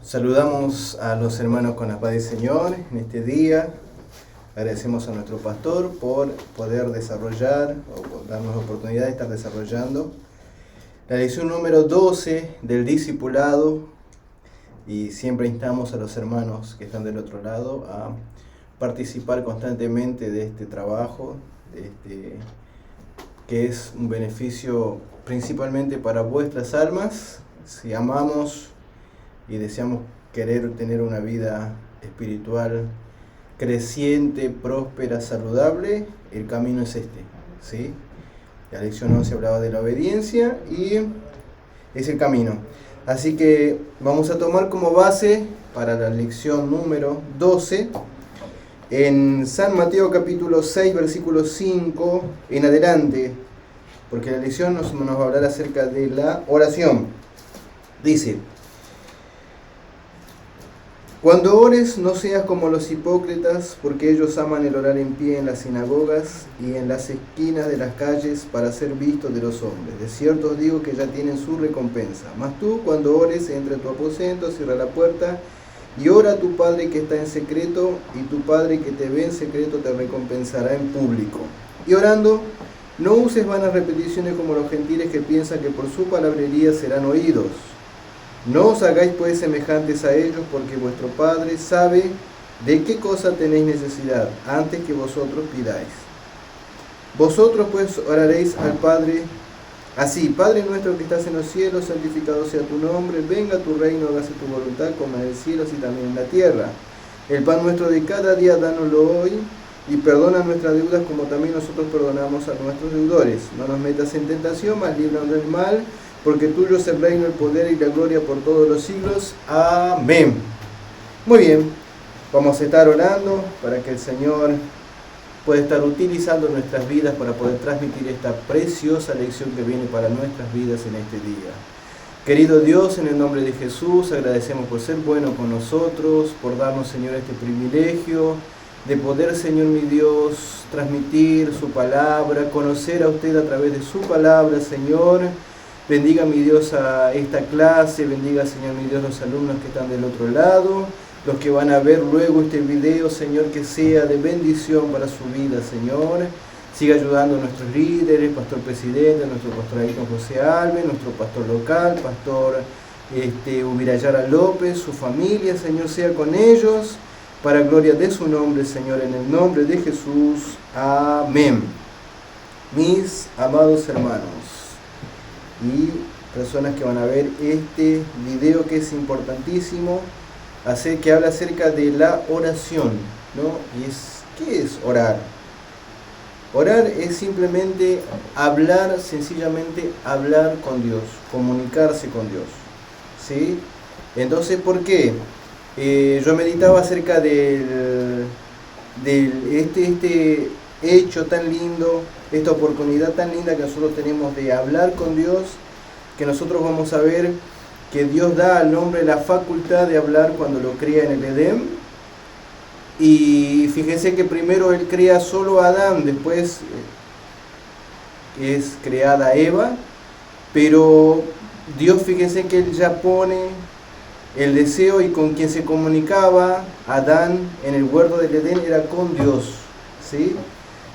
Saludamos a los hermanos con la paz del Señor en este día. Agradecemos a nuestro pastor por poder desarrollar o por darnos la oportunidad de estar desarrollando la lección número 12 del discipulado, y siempre instamos a los hermanos que están del otro lado a participar constantemente de este trabajo, que es un beneficio principalmente para vuestras almas. Si amamos y deseamos querer tener una vida espiritual creciente, próspera, saludable, el camino es este, ¿sí? La lección 11 hablaba de la obediencia y es el camino. Así que vamos a tomar como base para la lección número 12 en San Mateo capítulo 6, versículo 5 en adelante, porque la lección nos va a hablar acerca de la oración. Dice: cuando ores, no seas como los hipócritas, porque ellos aman el orar en pie en las sinagogas y en las esquinas de las calles para ser vistos de los hombres. De cierto os digo que ya tienen su recompensa. Mas tú, cuando ores, entra en tu aposento, cierra la puerta y ora a tu Padre que está en secreto, y tu Padre que te ve en secreto te recompensará en público. Y orando, no uses vanas repeticiones como los gentiles que piensan que por su palabrería serán oídos. No os hagáis pues semejantes a ellos, porque vuestro Padre sabe de qué cosa tenéis necesidad antes que vosotros pidáis. Vosotros pues oraréis al Padre así: Padre nuestro que estás en los cielos, santificado sea tu nombre, venga tu reino, hágase tu voluntad como en el cielo así también en la tierra. El pan nuestro de cada día dánoslo hoy, y perdona nuestras deudas como también nosotros perdonamos a nuestros deudores. No nos metas en tentación, mas líbranos del mal, porque tuyo es el reino, el poder y la gloria por todos los siglos. Amén. Muy bien, vamos a estar orando para que el Señor pueda estar utilizando nuestras vidas para poder transmitir esta preciosa lección que viene para nuestras vidas en este día. Querido Dios, en el nombre de Jesús, agradecemos por ser bueno con nosotros, por darnos, Señor, este privilegio de poder, Señor mi Dios, transmitir su palabra, conocer a usted a través de su palabra, Señor. Bendiga, mi Dios, a esta clase, bendiga, Señor mi Dios, los alumnos que están del otro lado, los que van a ver luego este video, Señor, que sea de bendición para su vida, Señor. Siga ayudando a nuestros líderes, pastor presidente, nuestro pastor Ayrton José Alves, nuestro pastor local, pastor Ubirayara López, su familia, Señor, sea con ellos, para gloria de su nombre, Señor, en el nombre de Jesús. Amén. Mis amados hermanos y personas que van a ver este video, que es importantísimo, que habla acerca de la oración, ¿no? ¿Qué es orar? Orar es simplemente hablar, sencillamente hablar con Dios, comunicarse con Dios, ¿sí? Entonces, ¿por qué? Yo meditaba acerca del este hecho tan lindo, esta oportunidad tan linda que nosotros tenemos de hablar con Dios, que nosotros vamos a ver que Dios da al hombre la facultad de hablar cuando lo crea en el Edén. Y fíjense que primero Él crea solo a Adán, después es creada Eva, pero Dios, fíjense que Él ya pone el deseo, y con quien se comunicaba Adán en el huerto del Edén era con Dios, ¿sí?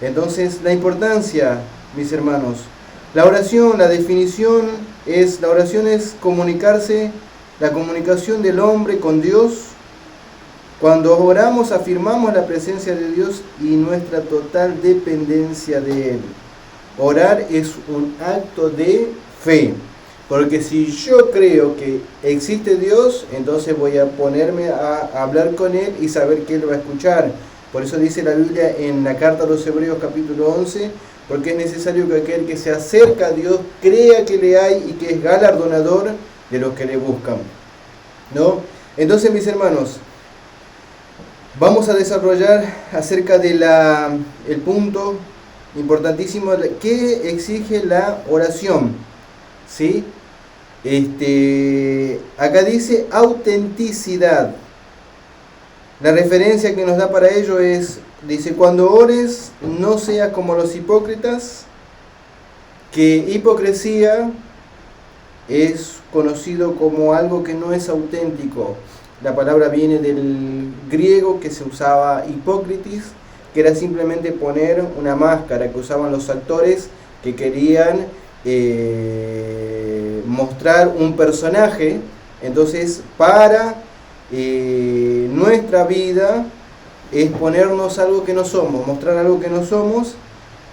Entonces, la importancia, mis hermanos, la oración, la definición es: la oración es comunicarse, la comunicación del hombre con Dios. Cuando oramos afirmamos la presencia de Dios y nuestra total dependencia de Él. Orar es un acto de fe, porque si yo creo que existe Dios, entonces voy a ponerme a hablar con Él y saber que Él va a escuchar. Por eso dice la Biblia en la carta a los Hebreos capítulo 11, porque es necesario que aquel que se acerca a Dios crea que le hay y que es galardonador de los que le buscan, ¿no? Entonces, mis hermanos, vamos a desarrollar acerca de el punto importantísimo que exige la oración, ¿sí? Acá dice autenticidad. La referencia que nos da para ello dice: cuando ores, no seas como los hipócritas, que hipocresía es conocido como algo que no es auténtico. La palabra viene del griego que se usaba hipócritis, que era simplemente poner una máscara que usaban los actores que querían mostrar un personaje. Entonces, para nuestra vida es ponernos algo que no somos, mostrar algo que no somos.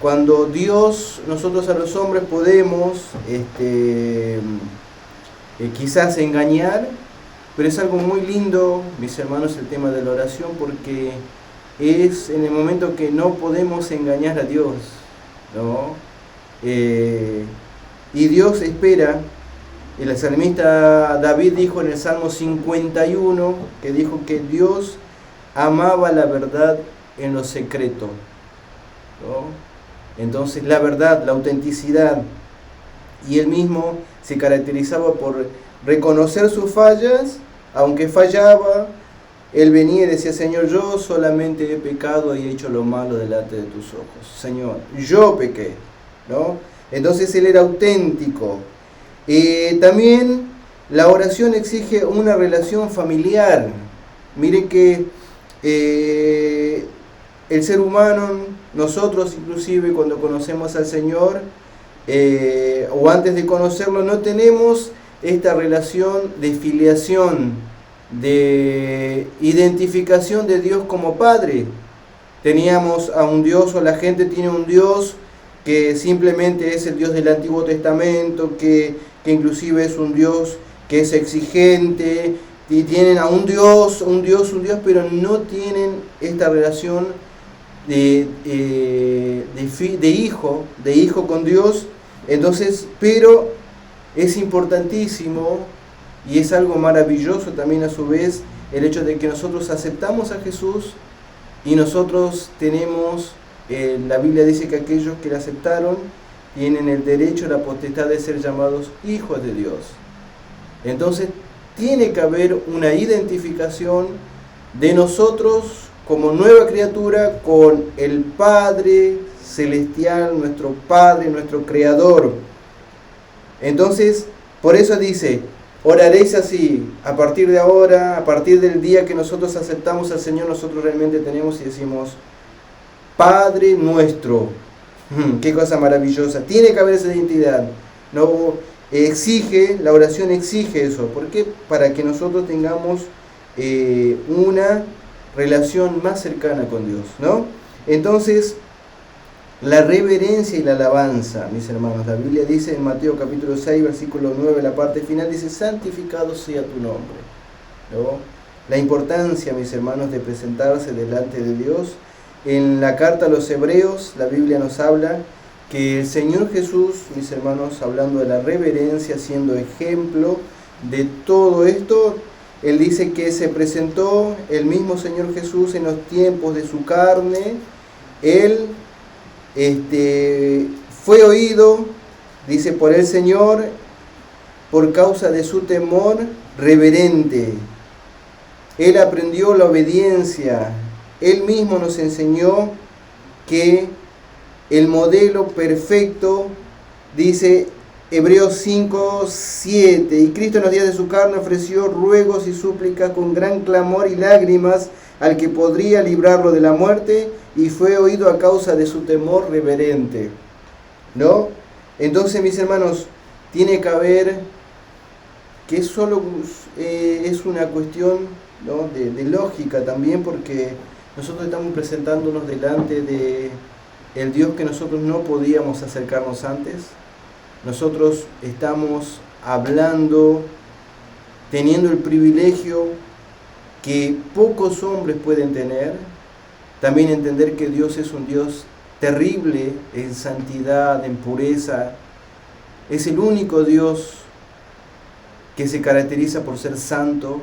Cuando Dios, nosotros a los hombres podemos quizás engañar, pero es algo muy lindo, mis hermanos, el tema de la oración, porque es en el momento que no podemos engañar a Dios, ¿no? Y Dios espera. El salmista David dijo en el Salmo 51, que dijo que Dios amaba la verdad en lo secreto, ¿no? Entonces la verdad, la autenticidad, y él mismo se caracterizaba por reconocer sus fallas, aunque fallaba, él venía y decía: Señor, yo solamente he pecado y he hecho lo malo delante de tus ojos. Señor, yo pequé, ¿no? Entonces él era auténtico. También la oración exige una relación familiar. Miren que el ser humano, nosotros inclusive cuando conocemos al Señor, o antes de conocerlo, no tenemos esta relación de filiación, de identificación de Dios como Padre. Teníamos a un Dios, o la gente tiene un Dios que simplemente es el Dios del Antiguo Testamento, que inclusive es un Dios que es exigente, y tienen a un Dios, pero no tienen esta relación de hijo con Dios. Entonces, pero es importantísimo y es algo maravilloso también a su vez el hecho de que nosotros aceptamos a Jesús y nosotros tenemos, la Biblia dice que aquellos que le aceptaron tienen el derecho, la potestad de ser llamados hijos de Dios. Entonces tiene que haber una identificación de nosotros como nueva criatura con el Padre Celestial, nuestro Padre, nuestro Creador. Entonces, por eso dice: oraréis así, a partir de ahora, a partir del día que nosotros aceptamos al Señor, nosotros realmente tenemos y decimos: Padre nuestro. Qué cosa maravillosa. Tiene que haber esa identidad. No exige, la oración exige eso. ¿Por qué? Para que nosotros tengamos una relación más cercana con Dios, ¿no? Entonces, la reverencia y la alabanza, mis hermanos. La Biblia dice en Mateo capítulo 6, versículo 9, la parte final, dice: santificado sea tu nombre, ¿no? La importancia, mis hermanos, de presentarse delante de Dios. En la carta a los Hebreos, la Biblia nos habla que el Señor Jesús, mis hermanos, hablando de la reverencia, siendo ejemplo de todo esto, Él dice que se presentó el mismo Señor Jesús en los tiempos de su carne. Él fue oído, dice, por el Señor por causa de su temor reverente. Él aprendió la obediencia. Él mismo nos enseñó que el modelo perfecto, dice Hebreos 5, 7, y Cristo en los días de su carne ofreció ruegos y súplicas con gran clamor y lágrimas al que podría librarlo de la muerte, y fue oído a causa de su temor reverente, ¿no? Entonces, mis hermanos, tiene que haber, que solo es una cuestión, ¿no?, de lógica también, porque nosotros estamos presentándonos delante de el Dios que nosotros no podíamos acercarnos antes. Nosotros estamos hablando, teniendo el privilegio que pocos hombres pueden tener. También entender que Dios es un Dios terrible en santidad, en pureza. Es el único Dios que se caracteriza por ser santo.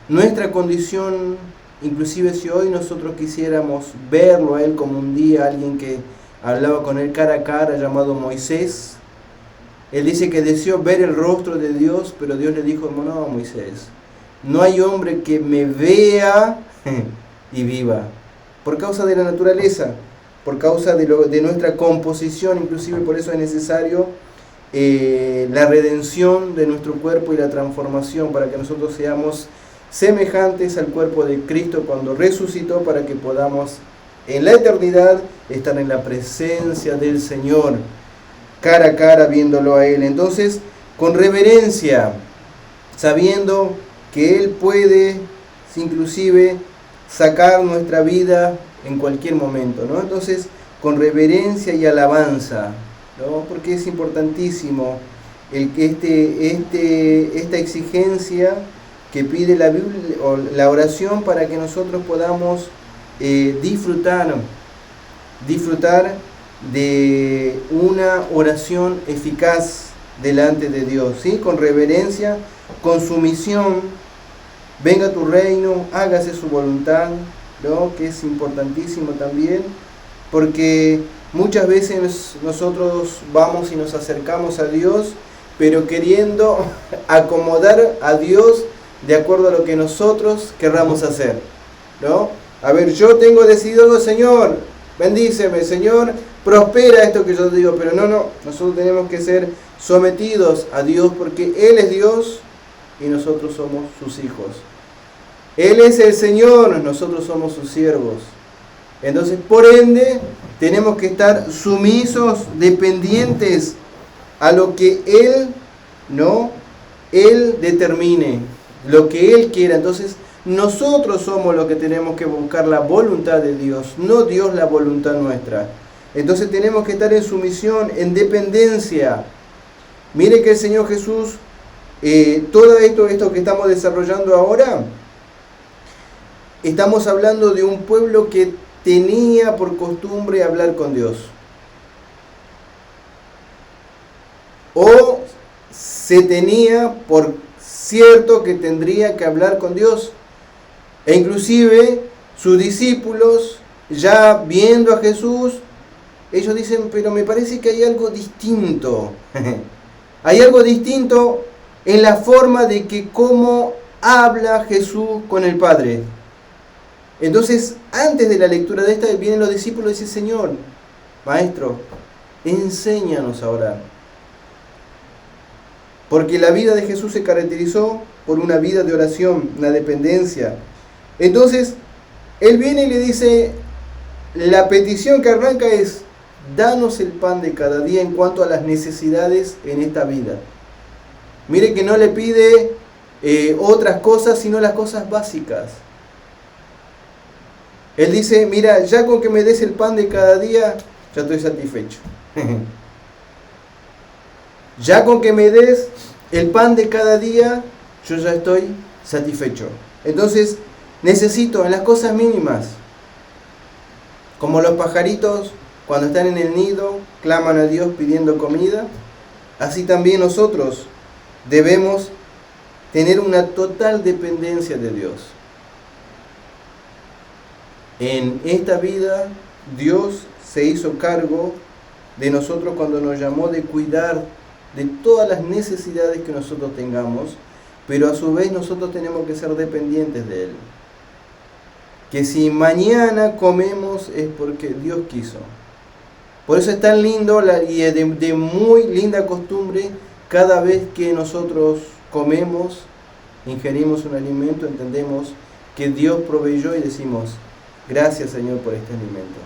Nuestra condición, inclusive si hoy nosotros quisiéramos verlo a Él como un día, alguien que hablaba con Él cara a cara, llamado Moisés, Él dice que deseó ver el rostro de Dios, pero Dios le dijo: no, Moisés, no hay hombre que me vea y viva, por causa de la naturaleza, por causa de nuestra composición. Inclusive por eso es necesario la redención de nuestro cuerpo y la transformación, para que nosotros seamos semejantes al cuerpo de Cristo cuando resucitó, para que podamos en la eternidad estar en la presencia del Señor, cara a cara, viéndolo a Él. Entonces, con reverencia, sabiendo que Él puede inclusive sacar nuestra vida en cualquier momento, ¿no? Entonces, con reverencia y alabanza, ¿no? Porque es importantísimo esta exigencia que pide la Biblia, o la oración, para que nosotros podamos disfrutar de una oración eficaz delante de Dios, ¿sí? Con reverencia, con sumisión. Venga tu reino, hágase su voluntad, ¿no? Que es importantísimo también, porque muchas veces nosotros vamos y nos acercamos a Dios, pero queriendo acomodar a Dios de acuerdo a lo que nosotros querramos hacer, ¿no? A ver, yo tengo decidido, Señor, bendíceme, Señor, prospera esto que yo digo, pero no, nosotros tenemos que ser sometidos a Dios, porque Él es Dios y nosotros somos sus hijos. Él es el Señor, nosotros somos sus siervos. Entonces, por ende, tenemos que estar sumisos, dependientes a lo que Él determine, lo que Él quiera. Entonces, nosotros somos los que tenemos que buscar la voluntad de Dios, no Dios la voluntad nuestra. Entonces tenemos que estar en sumisión, en dependencia. Mire que el Señor Jesús, todo esto que estamos desarrollando ahora, estamos hablando de un pueblo que tenía por costumbre hablar con Dios. O se tenía por cierto que tendría que hablar con Dios. E inclusive sus discípulos, ya viendo a Jesús, ellos dicen, pero me parece que hay algo distinto. Hay algo distinto en la forma de que cómo habla Jesús con el Padre. Entonces, antes de la lectura de esta, vienen los discípulos y dicen, Señor, Maestro, enséñanos a orar. Porque la vida de Jesús se caracterizó por una vida de oración, una dependencia. Entonces, Él viene y le dice, la petición que arranca es, danos el pan de cada día en cuanto a las necesidades en esta vida. Mire que no le pide otras cosas, sino las cosas básicas. Él dice, mira, ya con que me des el pan de cada día, ya estoy satisfecho. Ya con que me des el pan de cada día, yo ya estoy satisfecho. Entonces, necesito en las cosas mínimas, como los pajaritos cuando están en el nido, claman a Dios pidiendo comida, así también nosotros debemos tener una total dependencia de Dios. En esta vida, Dios se hizo cargo de nosotros cuando nos llamó de cuidar de todas las necesidades que nosotros tengamos, pero a su vez nosotros tenemos que ser dependientes de Él. Que si mañana comemos es porque Dios quiso. Por eso es tan lindo y de muy linda costumbre, cada vez que nosotros comemos, ingerimos un alimento, entendemos que Dios proveyó y decimos, gracias Señor por este alimento.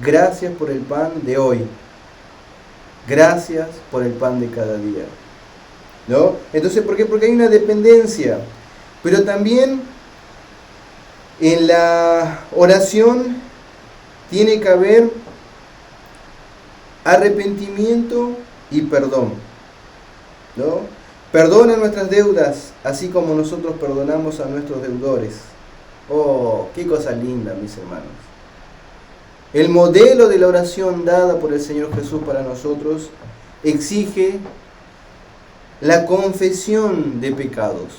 Gracias por el pan de hoy. Gracias por el pan de cada día. ¿No? Entonces, ¿por qué? Porque hay una dependencia. Pero también en la oración tiene que haber arrepentimiento y perdón, ¿no? Perdona nuestras deudas, así como nosotros perdonamos a nuestros deudores. Oh, qué cosa linda, mis hermanos. El modelo de la oración dada por el Señor Jesús para nosotros exige la confesión de pecados.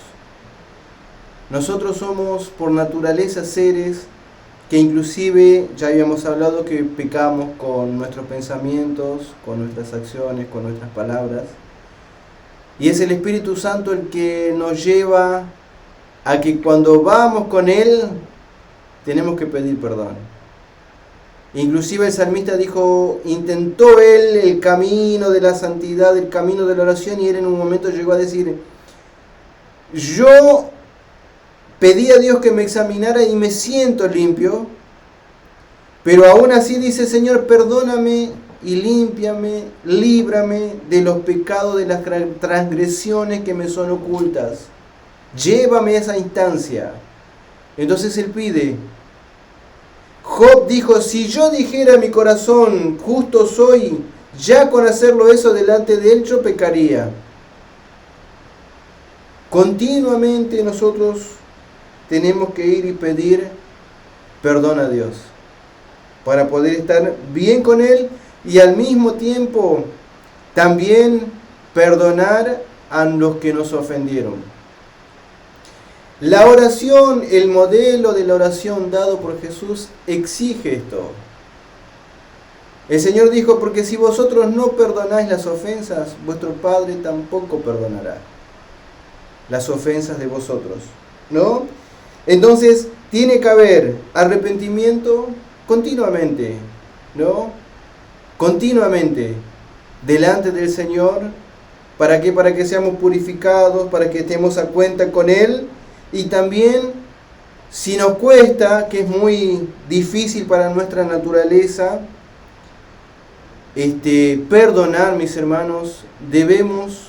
Nosotros somos por naturaleza seres que inclusive ya habíamos hablado que pecamos con nuestros pensamientos, con nuestras acciones, con nuestras palabras. Y es el Espíritu Santo el que nos lleva a que cuando vamos con Él tenemos que pedir perdón. Inclusive el salmista dijo, intentó él el camino de la santidad, el camino de la oración, y él en un momento llegó a decir, yo pedí a Dios que me examinara y me siento limpio, pero aún así dice, Señor, perdóname y límpiame, líbrame de los pecados, de las transgresiones que me son ocultas. Llévame a esa instancia. Entonces él pide. Job dijo, si yo dijera a mi corazón, justo soy, ya con hacerlo eso delante de él yo pecaría. Continuamente nosotros tenemos que ir y pedir perdón a Dios para poder estar bien con Él y al mismo tiempo también perdonar a los que nos ofendieron. La oración, el modelo de la oración dado por Jesús exige esto. El Señor dijo, porque si vosotros no perdonáis las ofensas, vuestro Padre tampoco perdonará las ofensas de vosotros, ¿no? Entonces, tiene que haber arrepentimiento continuamente, ¿no? Continuamente delante del Señor. ¿Para qué? Para que seamos purificados, para que estemos a cuenta con Él. Y también, si nos cuesta, que es muy difícil para nuestra naturaleza, perdonar, mis hermanos, debemos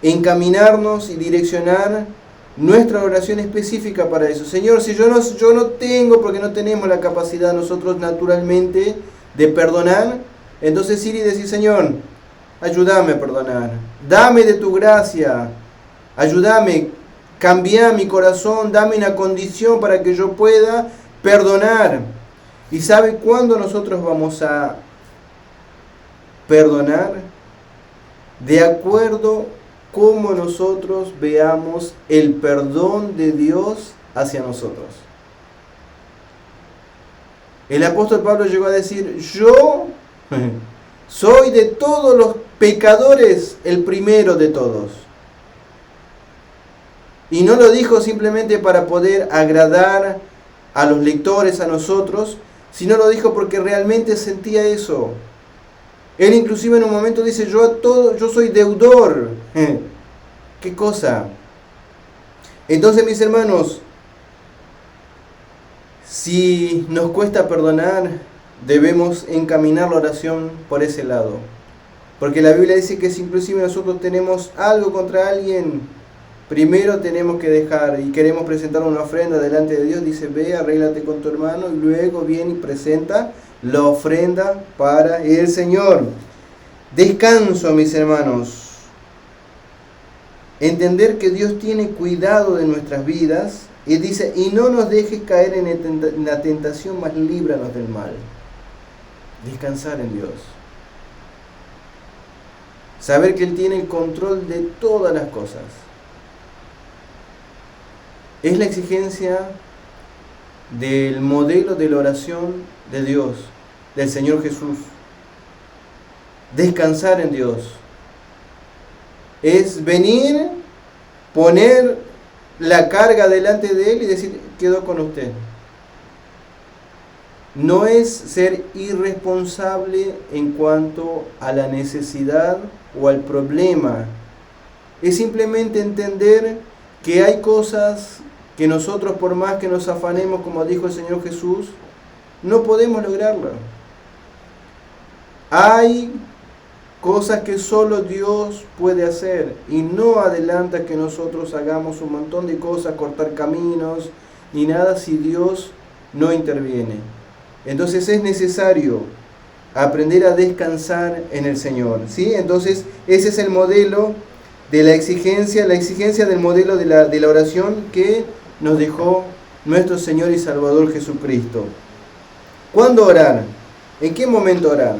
encaminarnos y direccionar nuestra oración específica para eso. Señor, si yo no tengo, porque no tenemos la capacidad nosotros naturalmente de perdonar, entonces ir y decir, Señor, ayúdame a perdonar, dame de tu gracia, ayúdame, cambia mi corazón, dame una condición para que yo pueda perdonar. ¿Y sabe cuándo nosotros vamos a perdonar? De acuerdo cómo nosotros veamos el perdón de Dios hacia nosotros. El apóstol Pablo llegó a decir, yo soy de todos los pecadores el primero de todos. Y no lo dijo simplemente para poder agradar a los lectores, a nosotros, sino lo dijo porque realmente sentía eso. Él inclusive en un momento dice, yo soy deudor. ¿Qué cosa? Entonces, mis hermanos, si nos cuesta perdonar, debemos encaminar la oración por ese lado. Porque la Biblia dice que si inclusive nosotros tenemos algo contra alguien, primero tenemos que dejar y queremos presentar una ofrenda delante de Dios, dice, ve, arréglate con tu hermano y luego viene y presenta la ofrenda para el Señor. Descanso, mis hermanos. Entender que Dios tiene cuidado de nuestras vidas y dice, y no nos dejes caer en la tentación, mas líbranos del mal. Descansar en Dios. Saber que Él tiene el control de todas las cosas. Es la exigencia del modelo de la oración de Dios, del Señor Jesús. Descansar en Dios. Es venir, poner la carga delante de Él y decir, quedó con usted. No es ser irresponsable en cuanto a la necesidad o al problema. Es simplemente entender que hay cosas que nosotros, por más que nos afanemos, como dijo el Señor Jesús, no podemos lograrlo. Hay cosas que solo Dios puede hacer y no adelanta que nosotros hagamos un montón de cosas, cortar caminos, ni nada si Dios no interviene. Entonces es necesario aprender a descansar en el Señor, ¿sí? Entonces ese es el modelo de la exigencia del modelo de la oración que nos dejó nuestro Señor y Salvador Jesucristo. ¿Cuándo orar? ¿En qué momento orar?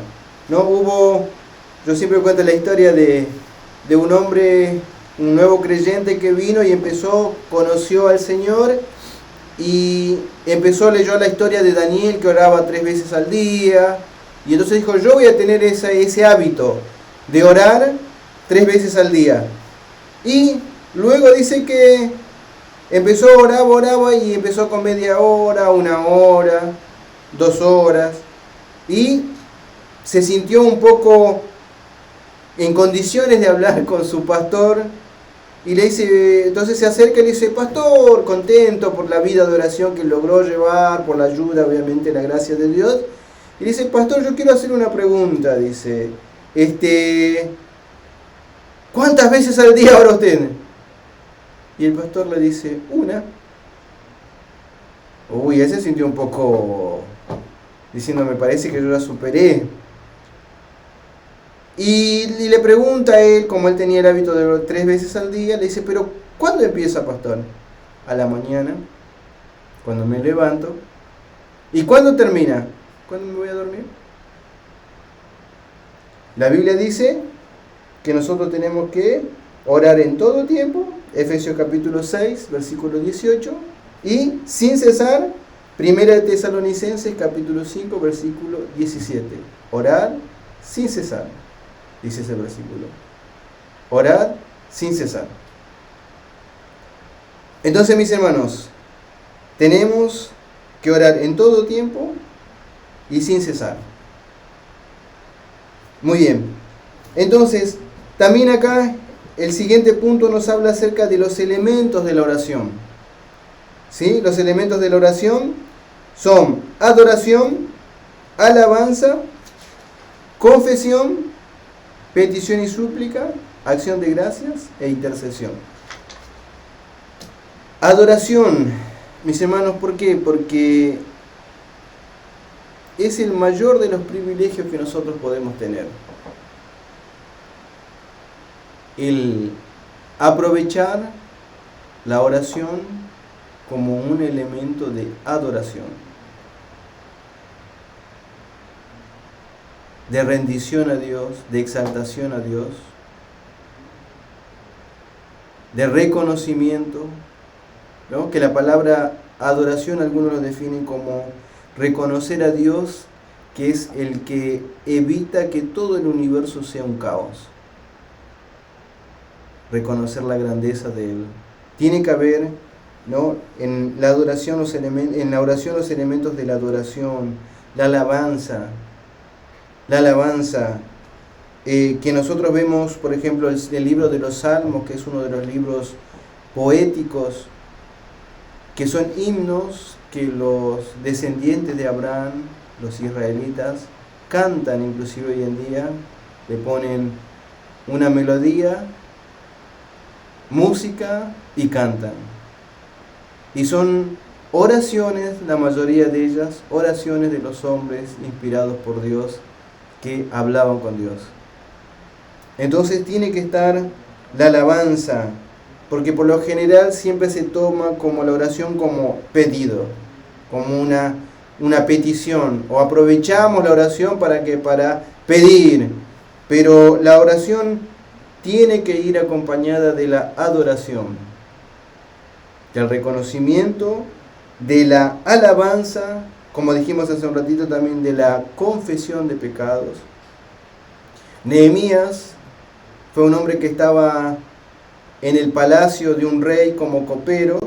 Yo siempre cuento la historia de un hombre, un nuevo creyente que vino y conoció al Señor y leyó la historia de Daniel que oraba 3 veces al día y entonces dijo, yo voy a tener ese hábito de orar 3 veces al día. Y luego dice que oraba y empezó con media hora, 1 hora, 2 horas y se sintió un poco en condiciones de hablar con su pastor Y le dice, entonces se acerca y le dice, pastor, contento por la vida de oración que logró llevar, por la ayuda, obviamente, la gracia de Dios. Y dice, pastor, yo quiero hacer una pregunta, dice, ¿cuántas veces al día ora usted? Y el pastor le dice, una. Uy, ese se sintió un poco diciendo, me parece que yo la superé. Y le pregunta a él, como él tenía el hábito de orar 3 veces al día, le dice, pero ¿cuándo empieza, pastor? A la mañana, cuando me levanto. ¿Y cuándo termina? ¿Cuándo me voy a dormir? La Biblia dice que nosotros tenemos que orar en todo tiempo, Efesios capítulo 6, versículo 18, y sin cesar, Primera de Tesalonicenses capítulo 5, versículo 17. Orar sin cesar, dice ese versículo. Orar sin cesar. Entonces, mis hermanos, tenemos que orar en todo tiempo y sin cesar. Muy bien. Entonces, también acá el siguiente punto nos habla acerca de los elementos de la oración. ¿Sí? Los elementos de la oración son adoración, alabanza, confesión, petición y súplica, acción de gracias e intercesión. Adoración, mis hermanos, ¿por qué? Porque es el mayor de los privilegios que nosotros podemos tener. El aprovechar la oración como un elemento de adoración, de rendición a Dios, de exaltación a Dios, de reconocimiento, ¿no? Que la palabra adoración algunos lo definen como reconocer a Dios, que es el que evita que todo el universo sea un caos. Reconocer la grandeza de Él. Tiene que haber, ¿no?, en la adoración en la oración los elementos de la adoración, la alabanza que nosotros vemos, por ejemplo, el libro de los Salmos, que es uno de los libros poéticos, que son himnos que los descendientes de Abraham, los israelitas, cantan inclusive hoy en día, le ponen una melodía, música y cantan. Y son oraciones, la mayoría de ellas, oraciones de los hombres inspirados por Dios que hablaban con Dios. Entonces tiene que estar la alabanza, porque por lo general siempre se toma como la oración como pedido, como una petición, o aprovechamos la oración para pedir, pero la oración tiene que ir acompañada de la adoración, del reconocimiento, de la alabanza, como dijimos hace un ratito también, de la confesión de pecados. Nehemías fue un hombre que estaba en el palacio de un rey como copero,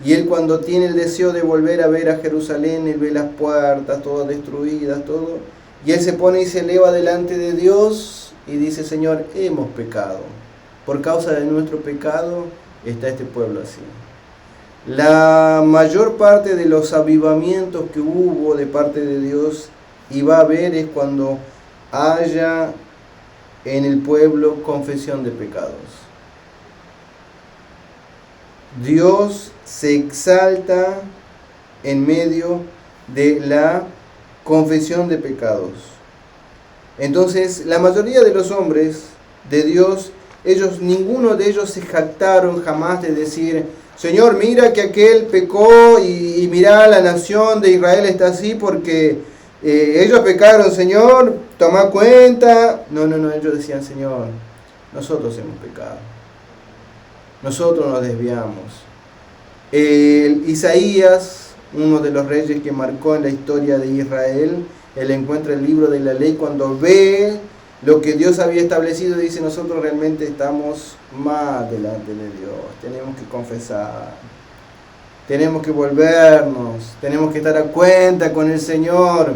y él, cuando tiene el deseo de volver a ver a Jerusalén, él ve las puertas todas destruidas, todo, y él se pone y se eleva delante de Dios y dice: Señor, hemos pecado, por causa de nuestro pecado está este pueblo así. La mayor parte de los avivamientos que hubo de parte de Dios y va a haber es cuando haya en el pueblo confesión de pecados. Dios se exalta en medio de la confesión de pecados. Entonces, la mayoría de los hombres de Dios, ninguno de ellos se jactaron jamás de decir: Señor, mira que aquel pecó y mira, la nación de Israel está así porque ellos pecaron, Señor, toma cuenta. No, ellos decían: Señor, nosotros hemos pecado, nosotros nos desviamos. Isaías, uno de los reyes que marcó en la historia de Israel, él encuentra el libro de la ley, cuando ve lo que Dios había establecido, dice: nosotros realmente estamos mal delante de Dios, tenemos que confesar, tenemos que volvernos, tenemos que estar a cuenta con el Señor.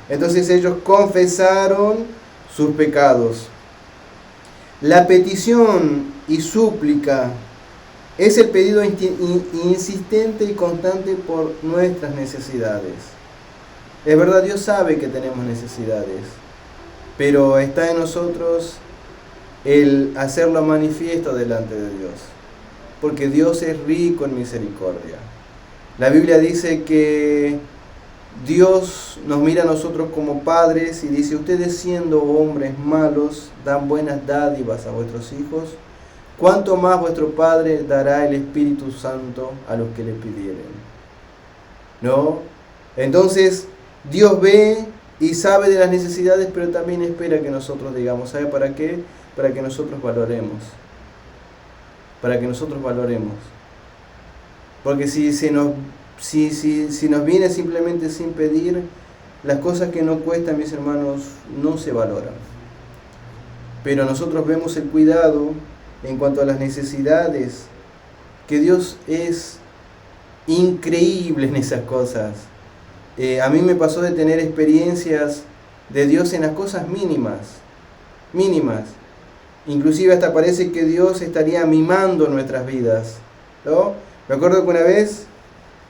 Entonces ellos confesaron sus pecados. La petición y súplica. Es el pedido insistente y constante por nuestras necesidades. Es verdad, Dios sabe que tenemos necesidades, pero está en nosotros el hacerlo manifiesto delante de Dios, porque Dios es rico en misericordia. La Biblia dice que Dios nos mira a nosotros como padres y dice: ustedes, siendo hombres malos, dan buenas dádivas a vuestros hijos, ¿cuánto más vuestro Padre dará el Espíritu Santo a los que le pidieren? ¿No? Entonces, Dios ve y sabe de las necesidades, pero también espera que nosotros digamos. ¿Sabe para qué? Para que nosotros valoremos. Para que nosotros valoremos. Porque si nos viene simplemente sin pedir, las cosas que no cuestan, mis hermanos, no se valoran. Pero nosotros vemos el cuidado en cuanto a las necesidades, que Dios es increíble en esas cosas. A mí me pasó de tener experiencias de Dios en las cosas mínimas. Inclusive hasta parece que Dios estaría mimando nuestras vidas, ¿no? Me acuerdo que una vez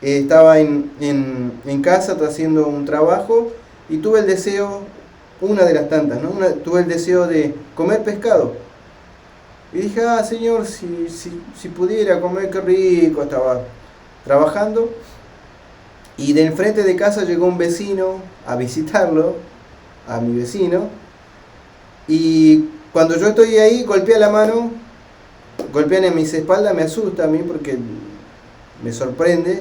estaba en casa haciendo un trabajo y tuve el deseo, una de las tantas, ¿no? Tuve el deseo de comer pescado. Y dije: Señor, si pudiera comer, qué rico. Estaba trabajando y de enfrente de casa llegó un vecino a visitarlo, a mi vecino, y cuando yo estoy ahí, golpea la mano, golpean en mis espaldas, me asusta a mí porque me sorprende,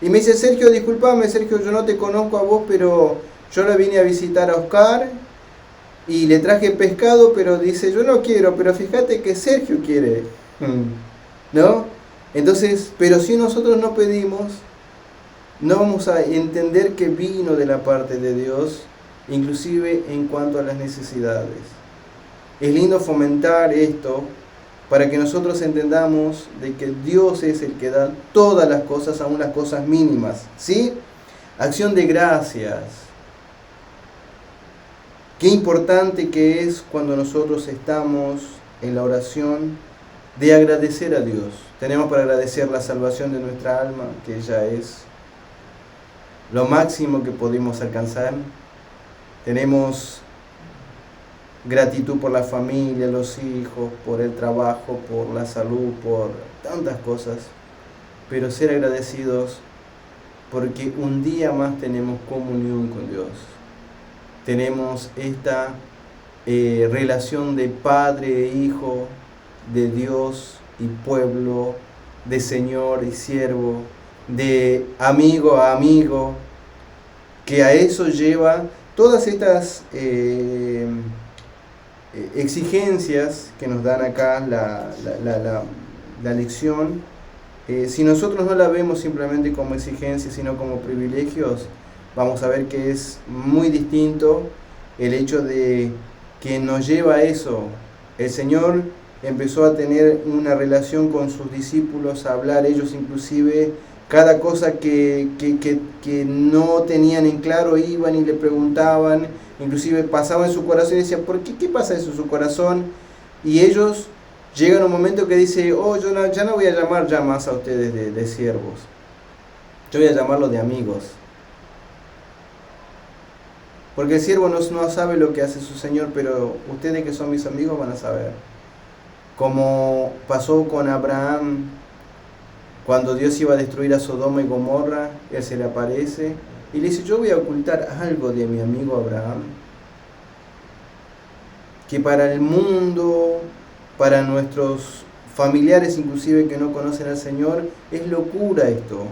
y me dice: Sergio, discúlpame, Sergio, yo no te conozco a vos, pero yo le vine a visitar a Oscar y le traje pescado, pero dice: yo no quiero, pero fíjate que Sergio quiere, ¿no? Entonces, pero si nosotros no pedimos, no vamos a entender que vino de la parte de Dios, inclusive en cuanto a las necesidades. Es lindo fomentar esto para que nosotros entendamos de que Dios es el que da todas las cosas, aun las cosas mínimas, ¿sí? Acción de gracias. Qué importante que es cuando nosotros estamos en la oración de agradecer a Dios. Tenemos para agradecer la salvación de nuestra alma, que ya es lo máximo que pudimos alcanzar. Tenemos gratitud por la familia, los hijos, por el trabajo, por la salud, por tantas cosas. Pero ser agradecidos porque un día más tenemos comunión con Dios. Tenemos esta relación de padre e hijo, de Dios y pueblo, de Señor y siervo, de amigo a amigo, que a eso lleva todas estas exigencias que nos dan acá la lección. Si nosotros no la vemos simplemente como exigencias, sino como privilegios, vamos a ver que es muy distinto el hecho de que nos lleva a eso. El Señor empezó a tener una relación con sus discípulos, a hablar ellos inclusive cada cosa que no tenían en claro, iban y le preguntaban, inclusive pasaba en su corazón y decían: ¿por qué? ¿Qué pasa eso en su corazón? Y ellos llegan a un momento que dice: yo ya no voy a llamar ya más a ustedes de siervos, yo voy a llamarlos de amigos. Porque el siervo no sabe lo que hace su Señor, pero ustedes que son mis amigos van a saber. Como pasó con Abraham, cuando Dios iba a destruir a Sodoma y Gomorra, Él se le aparece y le dice: yo voy a ocultar algo de mi amigo Abraham, que para el mundo, para nuestros familiares inclusive que no conocen al Señor, es locura esto.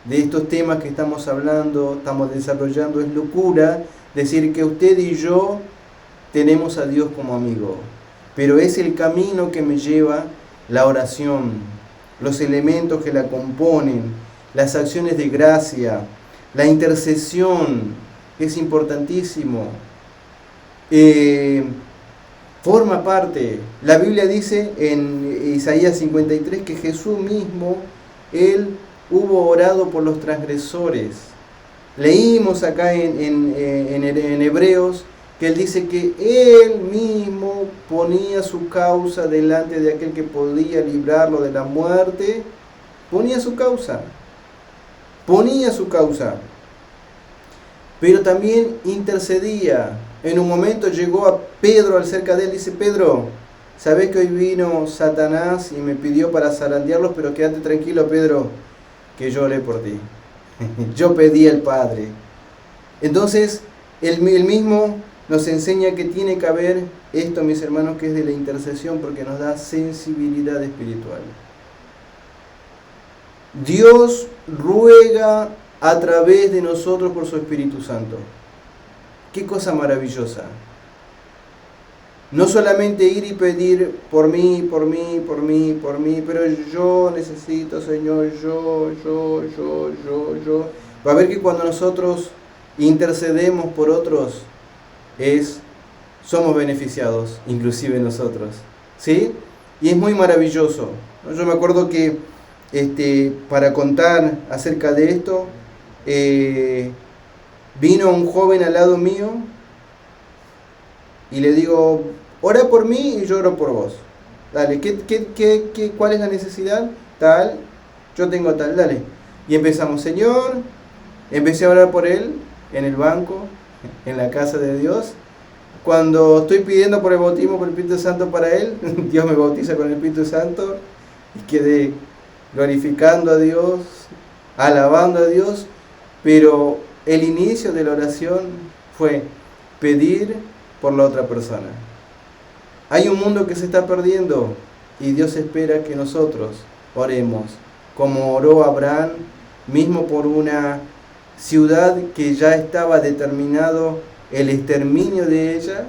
De estos temas que estamos hablando, estamos desarrollando, es locura decir que usted y yo tenemos a Dios como amigo. Pero es el camino que me lleva la oración, los elementos que la componen, las acciones de gracia, la intercesión, es importantísimo. Forma parte. La Biblia dice en Isaías 53 que Jesús mismo, Él hubo orado por los transgresores. Leímos acá en Hebreos que él dice que él mismo ponía su causa delante de aquel que podía librarlo de la muerte. Ponía su causa. Pero también intercedía. En un momento llegó a Pedro al cerca de él, dice: Pedro, sabes que hoy vino Satanás y me pidió para zarandearlos, pero quédate tranquilo, Pedro, que yo oré por ti. Yo pedí al Padre. Entonces, él mismo nos enseña que tiene que haber esto, mis hermanos, que es de la intercesión, porque nos da sensibilidad espiritual. Dios ruega a través de nosotros por su Espíritu Santo. Qué cosa maravillosa. No solamente ir y pedir por mí, pero yo necesito, Señor, yo. Va a ver que cuando nosotros intercedemos por otros, somos beneficiados, inclusive nosotros, ¿sí? Y es muy maravilloso. Yo me acuerdo que para contar acerca de esto, vino un joven al lado mío y le digo: ora por mí y yo oro por vos. Dale, ¿cuál es la necesidad? Tal, yo tengo tal, dale. Y empezamos, Señor, empecé a orar por él en el banco, en la casa de Dios. Cuando estoy pidiendo por el bautismo por el Espíritu Santo para él, Dios me bautiza con el Espíritu Santo y quedé glorificando a Dios, alabando a Dios. Pero el inicio de la oración fue pedir por la otra persona. Hay un mundo que se está perdiendo y Dios espera que nosotros oremos, como oró Abraham, mismo por una ciudad que ya estaba determinado el exterminio de ella.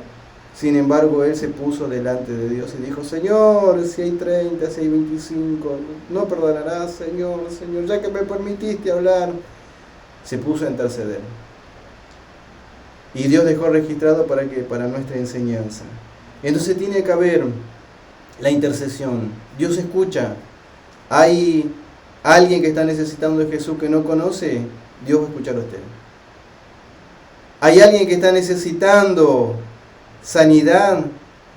Sin embargo, él se puso delante de Dios y dijo: Señor, si hay 30, si hay 25, no perdonarás, Señor, ya que me permitiste hablar. Se puso a interceder. Y Dios dejó registrado para nuestra enseñanza. Entonces tiene que haber la intercesión. Dios escucha. Hay alguien que está necesitando de Jesús que no conoce, Dios va a escuchar a usted. Hay alguien que está necesitando sanidad,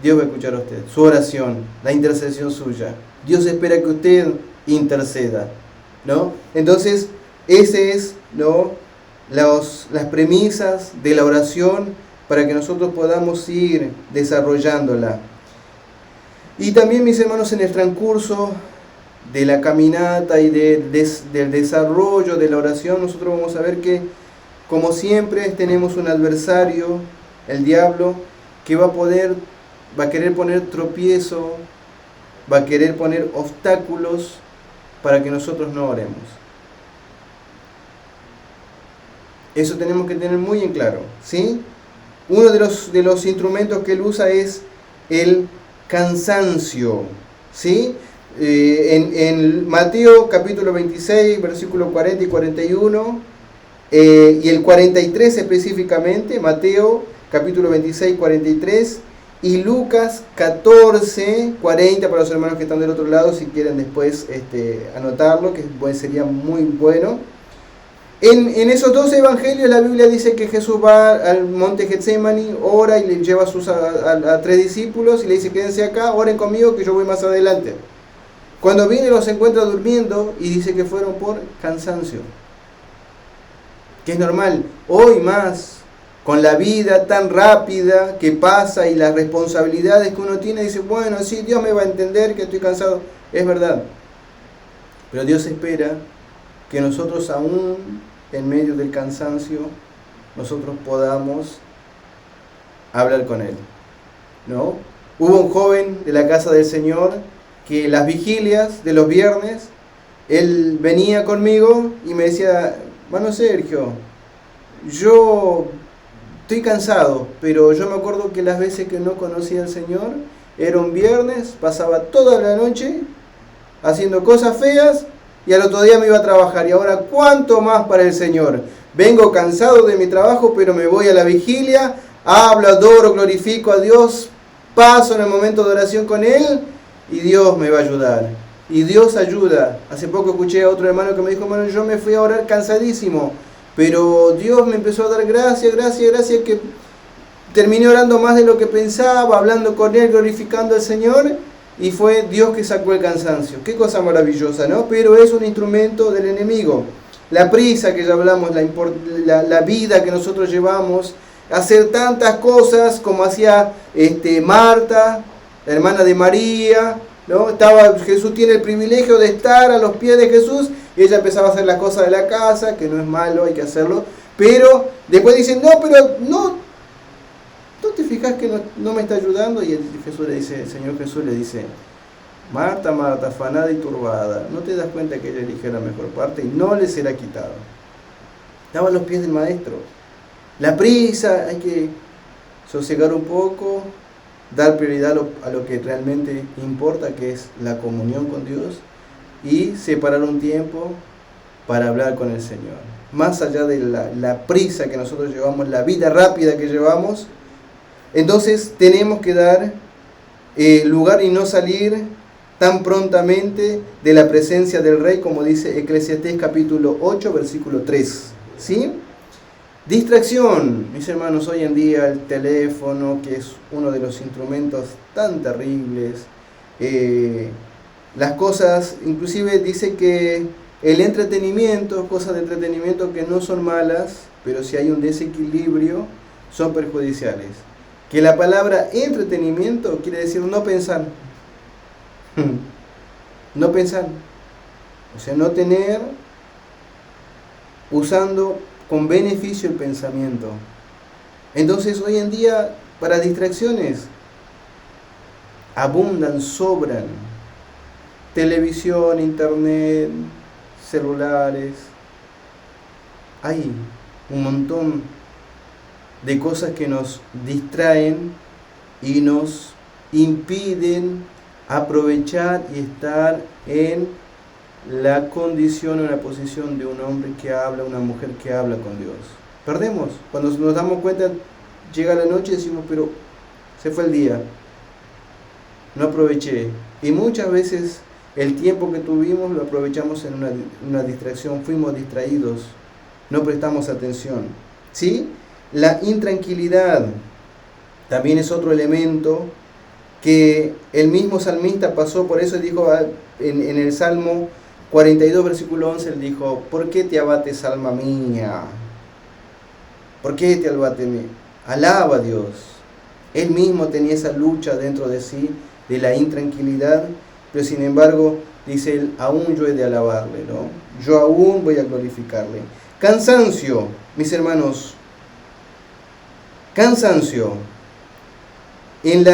Dios va a escuchar a usted. Su oración, la intercesión suya. Dios espera que usted interceda, ¿no? Entonces, ese es, ¿no?, las premisas de la oración para que nosotros podamos ir desarrollándola. Y también, mis hermanos, en el transcurso de la caminata y del desarrollo de la oración, nosotros vamos a ver que, como siempre, tenemos un adversario, el diablo, que va a querer poner tropiezo, va a querer poner obstáculos para que nosotros no oremos. Eso tenemos que tener muy en claro, ¿sí? Uno de los instrumentos que él usa es el cansancio, ¿sí? En Mateo capítulo 26, versículos 40 y 41, y el 43 específicamente, Mateo capítulo 26, 43, y Lucas 14, 40, para los hermanos que están del otro lado, si quieren después anotarlo, que sería muy bueno. En esos dos evangelios la Biblia dice que Jesús va al monte Getsemaní, ora y le lleva a 3 discípulos y le dice: quédense acá, oren conmigo que yo voy más adelante. Cuando viene los encuentra durmiendo y dice que fueron por cansancio. Que es normal, hoy más, con la vida tan rápida que pasa y las responsabilidades que uno tiene, dice: bueno, sí, Dios me va a entender que estoy cansado. Es verdad. Pero Dios espera que nosotros, aún en medio del cansancio, nosotros podamos hablar con Él, ¿no? Hubo un joven de la casa del Señor que las vigilias de los viernes, él venía conmigo y me decía: hermano Sergio, yo estoy cansado, pero yo me acuerdo que las veces que no conocía al Señor, era un viernes, pasaba toda la noche haciendo cosas feas y al otro día me iba a trabajar. Y ahora, ¿cuánto más para el Señor? Vengo cansado de mi trabajo, pero me voy a la vigilia, hablo, adoro, glorifico a Dios, paso en el momento de oración con Él y Dios me va a ayudar. Y Dios ayuda. Hace poco escuché a otro hermano que me dijo: hermano, yo me fui a orar cansadísimo, pero Dios me empezó a dar gracia, que terminé orando más de lo que pensaba, hablando con él, glorificando al Señor, y fue Dios que sacó el cansancio. Qué cosa maravillosa, ¿no? Pero es un instrumento del enemigo. La prisa que ya hablamos, la vida que nosotros llevamos, hacer tantas cosas como hacía Marta, la hermana de María, ¿no? Jesús tiene el privilegio de estar a los pies de Jesús, y ella empezaba a hacer las cosas de la casa, que no es malo, hay que hacerlo, pero después dicen, no, pero no te fijas que no me está ayudando, y el Señor Jesús le dice, Marta, Marta, afanada y turbada, ¿no te das cuenta que ella eligió la mejor parte y no le será quitado? Estaba a los pies del Maestro. La prisa, hay que sosegar un poco, dar prioridad a lo que realmente importa, que es la comunión con Dios, y separar un tiempo para hablar con el Señor. Más allá de la prisa que nosotros llevamos, la vida rápida que llevamos, entonces tenemos que dar lugar y no salir tan prontamente de la presencia del Rey, como dice Eclesiastés capítulo 8, versículo 3. ¿Sí? Distracción, mis hermanos, hoy en día el teléfono, que es uno de los instrumentos tan terribles, las cosas, inclusive dice que el entretenimiento, cosas de entretenimiento que no son malas, pero si hay un desequilibrio, son perjudiciales. Que la palabra entretenimiento quiere decir no pensar. No pensar. O sea, no tener, usando con beneficio el pensamiento. Entonces hoy en día, para distracciones, abundan, sobran. Televisión, internet, celulares. Hay un montón de cosas que nos distraen y nos impiden aprovechar y estar en la condición o la posición de un hombre que habla, una mujer que habla con Dios. Perdemos. Cuando nos damos cuenta, llega la noche y decimos, pero se fue el día, no aproveché. Y muchas veces el tiempo que tuvimos lo aprovechamos en una distracción, fuimos distraídos, no prestamos atención. ¿Sí? La intranquilidad también es otro elemento que el mismo salmista pasó, por eso dijo en el Salmo 42, versículo 11, él dijo, ¿por qué te abates, alma mía? ¿Por qué te abates? Alaba a Dios. Él mismo tenía esa lucha dentro de sí, de la intranquilidad, pero sin embargo, dice él, aún yo he de alabarle, ¿no? Yo aún voy a glorificarle. Cansancio, mis hermanos, cansancio. Mis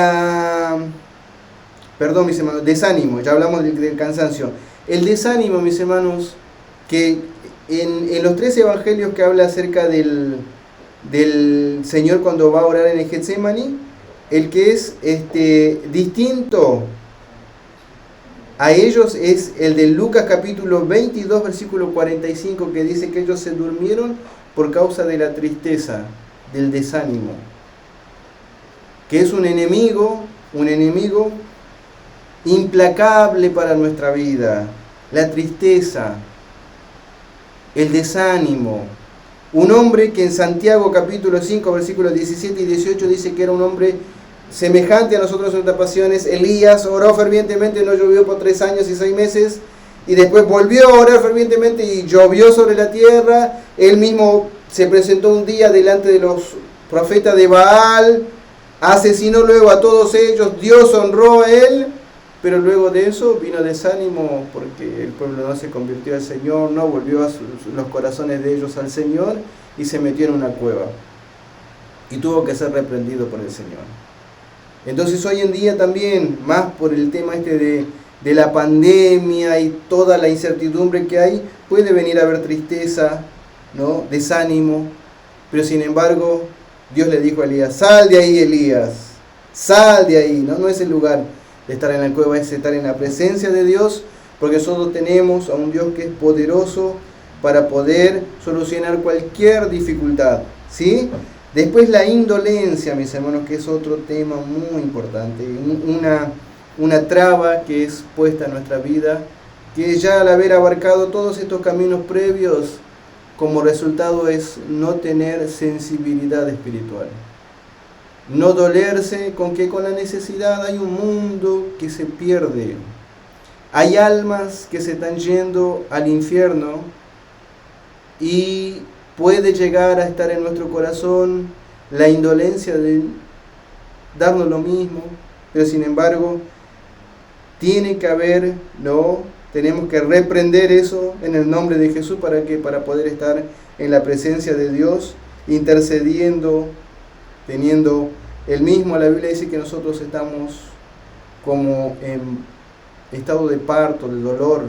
hermanos, desánimo, ya hablamos del cansancio. El desánimo, mis hermanos, que en los 3 evangelios que habla acerca del Señor cuando va a orar en el Getsemaní, el que es distinto a ellos es el de Lucas capítulo 22, versículo 45, que dice que ellos se durmieron por causa de la tristeza, del desánimo, que es un enemigo implacable para nuestra vida. La tristeza, el desánimo. Un hombre que en Santiago capítulo 5, versículos 17 y 18 dice que era un hombre semejante a nosotros en nuestras pasiones. Elías oró fervientemente, no llovió por 3 años y 6 meses, y después volvió a orar fervientemente y llovió sobre la tierra. Él mismo se presentó un día delante de los profetas de Baal, asesinó luego a todos ellos, Dios honró a él, pero luego de eso vino desánimo porque el pueblo no se convirtió al Señor, no volvió los corazones de ellos al Señor, y se metió en una cueva y tuvo que ser reprendido por el Señor. Entonces hoy en día también, más por el tema de la pandemia y toda la incertidumbre que hay, puede venir a haber tristeza, ¿no? Desánimo, pero sin embargo Dios le dijo a Elías, sal de ahí, Elías, sal de ahí. No es el lugar de estar en la cueva, es estar en la presencia de Dios, porque nosotros tenemos a un Dios que es poderoso para poder solucionar cualquier dificultad, ¿sí? Después la indolencia, mis hermanos, que es otro tema muy importante, una traba que es puesta en nuestra vida, que ya al haber abarcado todos estos caminos previos, como resultado es no tener sensibilidad espiritual. No dolerse con que con la necesidad hay un mundo que se pierde. Hay almas que se están yendo al infierno y puede llegar a estar en nuestro corazón la indolencia de darnos lo mismo, pero sin embargo tiene que haber, ¿no? Tenemos que reprender eso en el nombre de Jesús para poder estar en la presencia de Dios, intercediendo, teniendo el mismo. La Biblia dice que nosotros estamos como en estado de parto, de dolor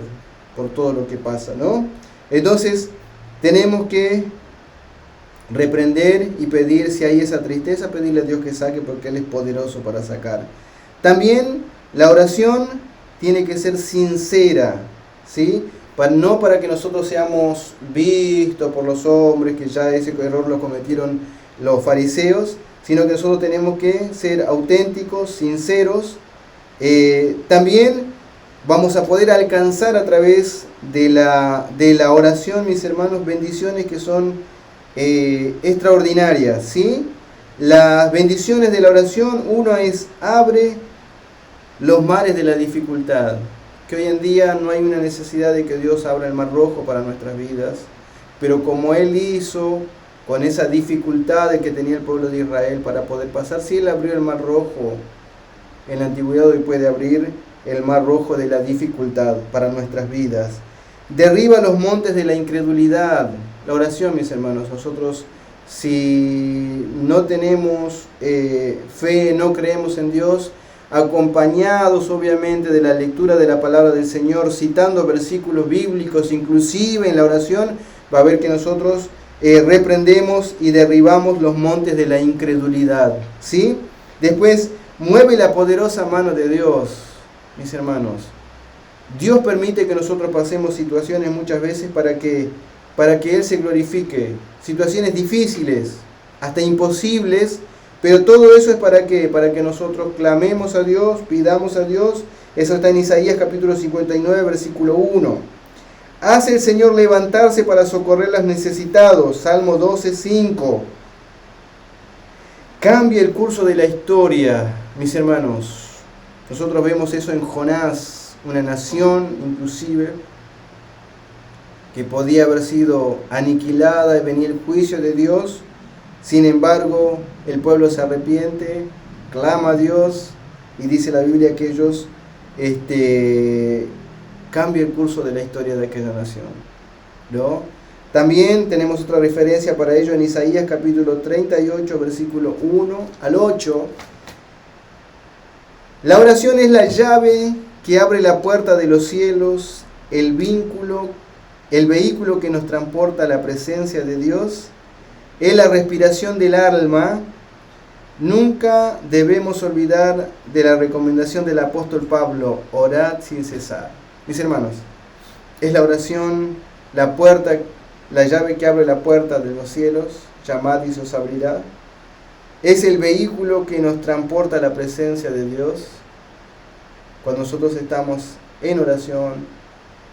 por todo lo que pasa, ¿no? Entonces tenemos que reprender y pedir, si hay esa tristeza, pedirle a Dios que saque, porque Él es poderoso para sacar. También la oración tiene que ser sincera, ¿sí? No para que nosotros seamos vistos por los hombres, que ya ese error lo cometieron los fariseos, sino que nosotros tenemos que ser auténticos, sinceros. También vamos a poder alcanzar a través de la oración, mis hermanos, bendiciones que son extraordinarias, ¿sí? Las bendiciones de la oración, una es abre los mares de la dificultad, que hoy en día no hay una necesidad de que Dios abra el mar rojo para nuestras vidas, pero como Él hizo con esa dificultad que tenía el pueblo de Israel para poder pasar, si Él abrió el mar rojo en la antigüedad, hoy puede abrir el mar rojo de la dificultad para nuestras vidas. Derriba los montes de la incredulidad. La oración, mis hermanos, nosotros si no tenemos fe, no creemos en Dios, acompañados obviamente de la lectura de la palabra del Señor, citando versículos bíblicos, inclusive en la oración, va a ver que nosotros reprendemos y derribamos los montes de la incredulidad, ¿sí? Después, mueve la poderosa mano de Dios, mis hermanos. Dios permite que nosotros pasemos situaciones muchas veces para que Él se glorifique, situaciones difíciles, hasta imposibles, pero todo eso es ¿para qué? Para que nosotros clamemos a Dios, pidamos a Dios. Eso está en Isaías capítulo 59, versículo 1. Hace el Señor levantarse para socorrer a los necesitados, Salmo 12, 5. Cambia el curso de la historia, mis hermanos. Nosotros vemos eso en Jonás, una nación inclusive, que podía haber sido aniquilada y venir el juicio de Dios. Sin embargo, el pueblo se arrepiente, clama a Dios y dice la Biblia que ellos cambia el curso de la historia de aquella nación, ¿no? También tenemos otra referencia para ello en Isaías capítulo 38, versículo 1 al 8. La oración es la llave que abre la puerta de los cielos, el vehículo que nos transporta a la presencia de Dios, es la respiración del alma. Nunca debemos olvidar de la recomendación del apóstol Pablo, orad sin cesar. Mis hermanos, es la oración, la puerta, la llave que abre la puerta de los cielos, llamad y se os abrirá. Es el vehículo que nos transporta a la presencia de Dios. Cuando nosotros estamos en oración,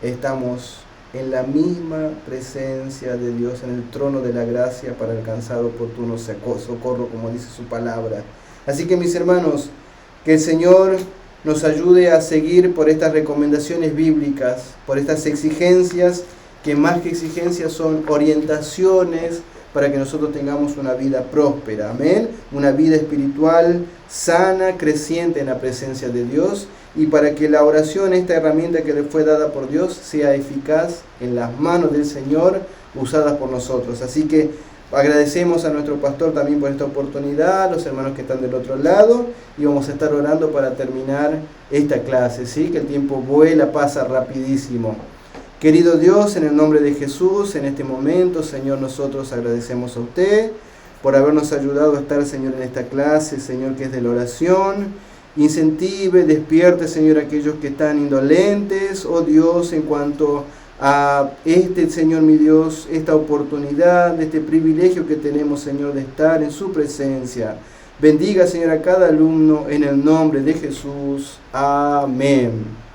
estamos en la misma presencia de Dios, en el trono de la gracia para alcanzar oportuno socorro, como dice su palabra. Así que mis hermanos, que el Señor nos ayude a seguir por estas recomendaciones bíblicas, por estas exigencias, que más que exigencias son orientaciones para que nosotros tengamos una vida próspera, amén, una vida espiritual sana, creciente en la presencia de Dios, y para que la oración, esta herramienta que le fue dada por Dios, sea eficaz en las manos del Señor, usadas por nosotros. Así que agradecemos a nuestro pastor también por esta oportunidad, los hermanos que están del otro lado, y vamos a estar orando para terminar esta clase, ¿sí? Que el tiempo vuela, pasa rapidísimo. Querido Dios, en el nombre de Jesús, en este momento, Señor, nosotros agradecemos a usted por habernos ayudado a estar, Señor, en esta clase, Señor, que es de la oración. Incentive, despierte, Señor, a aquellos que están indolentes, oh Dios, en cuanto a Señor, mi Dios, esta oportunidad, este privilegio que tenemos, Señor, de estar en su presencia. Bendiga, Señor, a cada alumno en el nombre de Jesús. Amén.